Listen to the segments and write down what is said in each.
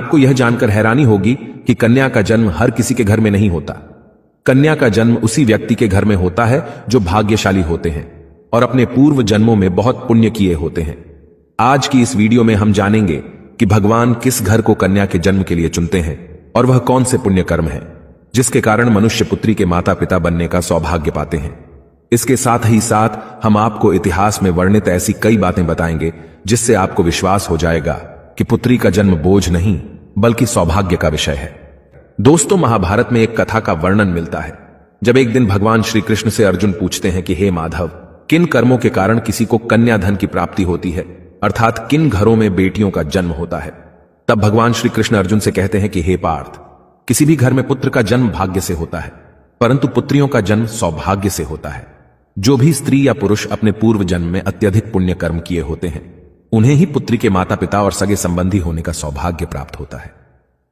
आपको यह जानकर हैरानी होगी कि कन्या का जन्म हर किसी के घर में नहीं होता। कन्या का जन्म उसी व्यक्ति के घर में होता है जो भाग्यशाली होते हैं और अपने पूर्व जन्मों में बहुत पुण्य किए होते हैं। आज की इस वीडियो में हम जानेंगे कि भगवान किस घर को कन्या के जन्म के लिए चुनते हैं और वह कौन से पुण्य कर्म है जिसके कारण मनुष्य पुत्री के माता पिता बनने का सौभाग्य पाते हैं। इसके साथ ही साथ हम आपको इतिहास में वर्णित ऐसी कई बातें बताएंगे जिससे आपको विश्वास हो जाएगा कि पुत्री का जन्म बोझ नहीं बल्कि सौभाग्य का विषय है। दोस्तों, महाभारत में एक कथा का वर्णन मिलता है जब एक दिन भगवान श्री कृष्ण से अर्जुन पूछते हैं कि हे माधव, किन कर्मों के कारण किसी को कन्या धन की प्राप्ति होती है, अर्थात किन घरों में बेटियों का जन्म होता है। तब भगवान श्री कृष्ण अर्जुन से कहते हैं कि हे पार्थ, किसी भी घर में पुत्र का जन्म भाग्य से होता है, परंतु पुत्रियों का जन्म सौभाग्य से होता है। जो भी स्त्री या पुरुष अपने पूर्व जन्म में अत्यधिक पुण्य कर्म किए होते हैं उन्हें ही पुत्री के माता पिता और सगे संबंधी होने का सौभाग्य प्राप्त होता है।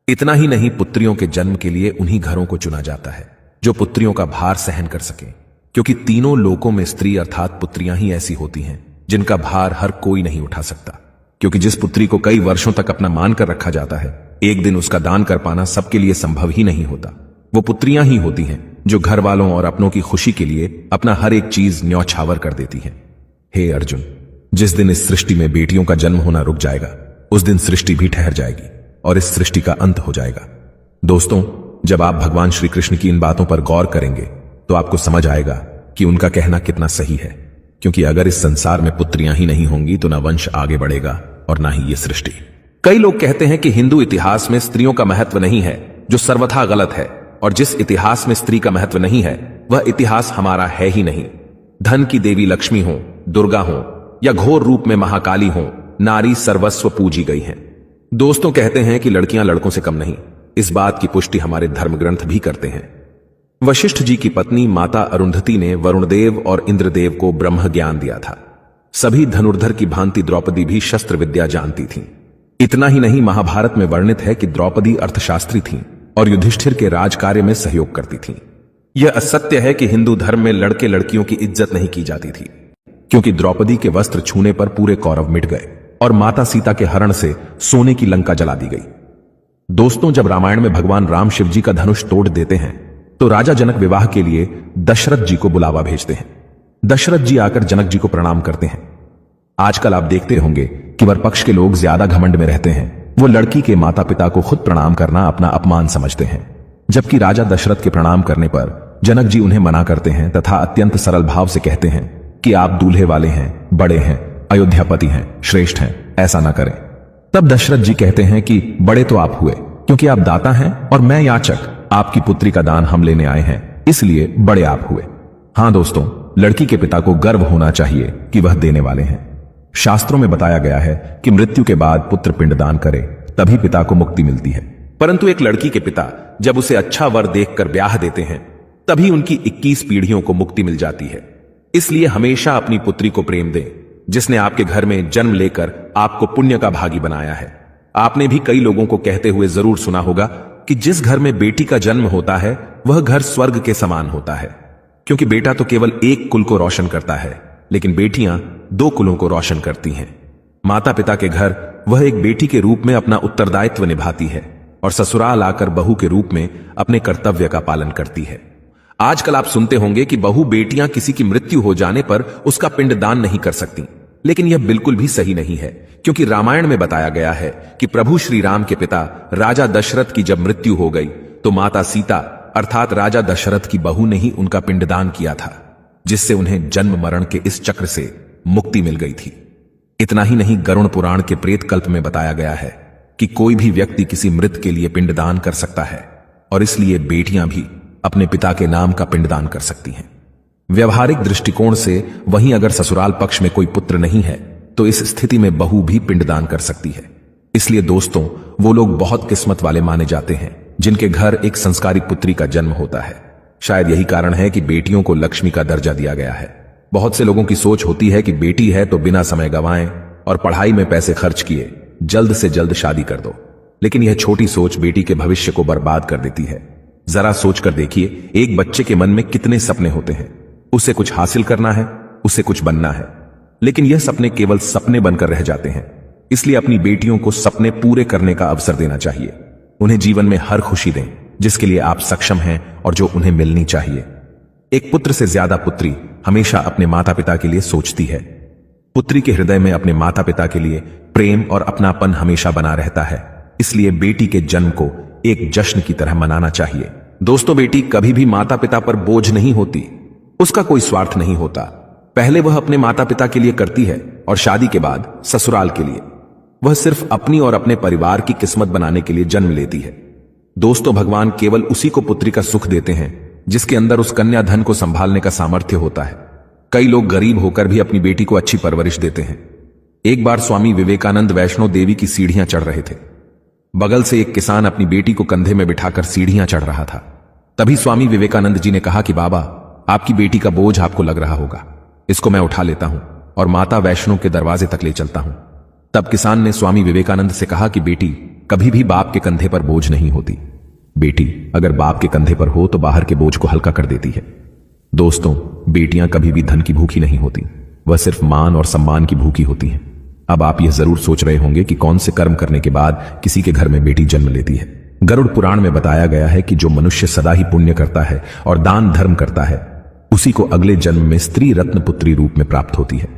इतना ही नहीं, पुत्रियों के जन्म के लिए उन्हीं घरों को चुना जाता है जो पुत्रियों का भार सहन कर सके, क्योंकि तीनों लोकों में स्त्री अर्थात पुत्रियां ही ऐसी होती हैं जिनका भार हर कोई नहीं उठा सकता। क्योंकि जिस पुत्री को कई वर्षों तक अपना मान कर रखा जाता है, एक दिन उसका दान कर पाना सबके लिए संभव ही नहीं होता। वो पुत्रियां ही होती हैं जो घर वालों और अपनों की खुशी के लिए अपना हर एक चीज न्यौछावर कर देती हैं। हे अर्जुन, जिस दिन इस सृष्टि में बेटियों का जन्म होना रुक जाएगा उस दिन सृष्टि भी ठहर जाएगी और इस सृष्टि का अंत हो जाएगा। दोस्तों, जब आप भगवान श्री कृष्ण की इन बातों पर गौर करेंगे तो आपको समझ आएगा कि उनका कहना कितना सही है। क्योंकि अगर इस संसार में पुत्रियां ही नहीं होंगी तो ना वंश आगे बढ़ेगा और ना ही ये सृष्टि। कई लोग कहते हैं कि हिंदू इतिहास में स्त्रियों का महत्व नहीं है, जो सर्वथा गलत है, और जिस इतिहास में स्त्री का महत्व नहीं है वह इतिहास हमारा है ही नहीं। धन की देवी लक्ष्मी हो, दुर्गा हो या घोर रूप में महाकाली हो, नारी सर्वस्व पूजी गई हैं। दोस्तों, कहते हैं कि लड़कियां लड़कों से कम नहीं। इस बात की पुष्टि हमारे धर्म ग्रंथ भी करते हैं। वशिष्ठ जी की पत्नी माता अरुंधति ने वरुणदेव और इंद्रदेव को ब्रह्म ज्ञान दिया था। सभी धनुर्धर की भांति द्रौपदी भी शस्त्र विद्या जानती थीं। इतना ही नहीं, महाभारत में वर्णित है कि द्रौपदी अर्थशास्त्री थीं और युधिष्ठिर के राज कार्य में सहयोग करती थीं। यह असत्य है कि हिंदू धर्म में लड़के लड़कियों की इज्जत नहीं की जाती थी, क्योंकि द्रौपदी के वस्त्र छूने पर पूरे कौरव मिट गए और माता सीता के हरण से सोने की लंका जला दी गई। दोस्तों, जब रामायण में भगवान राम शिव जी का धनुष तोड़ देते हैं तो राजा जनक विवाह के लिए दशरथ जी को बुलावा भेजते हैं। दशरथ जी आकर जनक जी को प्रणाम करते हैं। आजकल आप देखते होंगे कि वर पक्ष के लोग ज्यादा घमंड में रहते हैं। वो लड़की के माता पिता को खुद प्रणाम करना अपना अपमान समझते हैं, जबकि राजा दशरथ के प्रणाम करने पर जनक जी उन्हें मना करते हैं तथा अत्यंत सरल भाव से कहते हैं कि आप दूल्हे वाले हैं, बड़े हैं, अयोध्यापति हैं, श्रेष्ठ हैं, ऐसा ना करें। तब दशरथ जी कहते हैं कि बड़े तो आप हुए क्योंकि आप दाता हैं और मैं याचक, आपकी पुत्री का दान हम लेने आए हैं, इसलिए बड़े आप हुए। हां दोस्तों, लड़की के पिता को गर्व होना चाहिए कि वह देने वाले हैं। शास्त्रों में बताया गया है कि मृत्यु के बाद पुत्र पिंडदान करे तभी पिता को मुक्ति मिलती है, परंतु एक लड़की के पिता जब उसे अच्छा वर देखकर ब्याह देते हैं तभी उनकी 21 पीढ़ियों को मुक्ति मिल जाती है। इसलिए हमेशा अपनी पुत्री को प्रेम दें जिसने आपके घर में जन्म लेकर आपको पुण्य का भागी बनाया है। आपने भी कई लोगों को कहते हुए जरूर सुना होगा कि जिस घर में बेटी का जन्म होता है वह घर स्वर्ग के समान होता है, क्योंकि बेटा तो केवल एक कुल को रोशन करता है लेकिन बेटियां 2 कुलों को रोशन करती हैं। माता पिता के घर वह एक बेटी के रूप में अपना उत्तरदायित्व निभाती है और ससुराल आकर बहू के रूप में अपने कर्तव्य का पालन करती है। आजकल आप सुनते होंगे कि बहू बेटियां किसी की मृत्यु हो जाने पर उसका पिंडदान नहीं कर सकती, लेकिन यह बिल्कुल भी सही नहीं है, क्योंकि रामायण में बताया गया है कि प्रभु श्री राम के पिता राजा दशरथ की जब मृत्यु हो गई तो माता सीता अर्थात राजा दशरथ की बहू ने ही उनका पिंडदान किया था, जिससे उन्हें जन्म मरण के इस चक्र से मुक्ति मिल गई थी। इतना ही नहीं, गरुड़ पुराण के प्रेत कल्प में बताया गया है कि कोई भी व्यक्ति किसी मृत के लिए पिंडदान कर सकता है और इसलिए बेटियां भी अपने पिता के नाम का पिंडदान कर सकती हैं। व्यवहारिक दृष्टिकोण से वहीं अगर ससुराल पक्ष में कोई पुत्र नहीं है तो इस स्थिति में बहू भी पिंडदान कर सकती है। इसलिए दोस्तों, वो लोग बहुत किस्मत वाले माने जाते हैं जिनके घर एक संस्कारी पुत्री का जन्म होता है। शायद यही कारण है कि बेटियों को लक्ष्मी का दर्जा दिया गया है। बहुत से लोगों की सोच होती है कि बेटी है तो बिना समय गंवाएं और पढ़ाई में पैसे खर्च किए जल्द से जल्द शादी कर दो, लेकिन यह छोटी सोच बेटी के भविष्य को बर्बाद कर देती है। जरा सोचकर देखिए, एक बच्चे के मन में कितने सपने होते हैं। उसे कुछ हासिल करना है, उसे कुछ बनना है, लेकिन यह सपने केवल सपने बनकर रह जाते हैं। इसलिए अपनी बेटियों को सपने पूरे करने का अवसर देना चाहिए। उन्हें जीवन में हर खुशी दें जिसके लिए आप सक्षम हैं और जो उन्हें मिलनी चाहिए। एक पुत्र से ज्यादा पुत्री हमेशा अपने माता पिता के लिए सोचती है। पुत्री के हृदय में अपने माता पिता के लिए प्रेम और अपनापन हमेशा बना रहता है। इसलिए बेटी के जन्म को एक जश्न की तरह मनाना चाहिए। दोस्तों, बेटी कभी भी माता पिता पर बोझ नहीं होती। उसका कोई स्वार्थ नहीं होता। पहले वह अपने माता पिता के लिए करती है और शादी के बाद ससुराल के लिए। वह सिर्फ अपनी और अपने परिवार की किस्मत बनाने के लिए जन्म लेती है। दोस्तों, भगवान केवल उसी को पुत्री का सुख देते हैं जिसके अंदर उस कन्या धन को संभालने का सामर्थ्य होता है। कई लोग गरीब होकर भी अपनी बेटी को अच्छी परवरिश देते हैं। एक बार स्वामी विवेकानंद वैष्णो देवी की सीढ़ियां चढ़ रहे थे। बगल से एक किसान अपनी बेटी को कंधे में बिठाकर सीढ़ियां चढ़ रहा था। तभी स्वामी विवेकानंद जी ने कहा कि बाबा, आपकी बेटी का बोझ आपको लग रहा होगा, इसको मैं उठा लेता हूं और माता वैष्णो के दरवाजे तक ले चलता हूं। तब किसान ने स्वामी विवेकानंद से कहा कि बेटी कभी भी बाप के कंधे पर बोझ नहीं होती। बेटी अगर बाप के कंधे पर हो तो बाहर के बोझ को हल्का कर देती है। दोस्तों, बेटियां कभी भी धन की भूखी नहीं होती, वह सिर्फ मान और सम्मान की भूखी होती हैं। अब आप यह जरूर सोच रहे होंगे कि कौन से कर्म करने के बाद किसी के घर में बेटी जन्म लेती है। गरुड़ पुराण में बताया गया है कि जो मनुष्य सदा ही पुण्य करता है और दान धर्म करता है, उसी को अगले जन्म में स्त्री रत्न पुत्री रूप में प्राप्त होती है।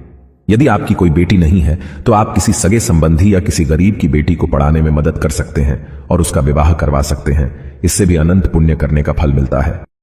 यदि आपकी कोई बेटी नहीं है तो आप किसी सगे संबंधी या किसी गरीब की बेटी को पढ़ाने में मदद कर सकते हैं और उसका विवाह करवा सकते हैं। इससे भी अनंत पुण्य करने का फल मिलता है।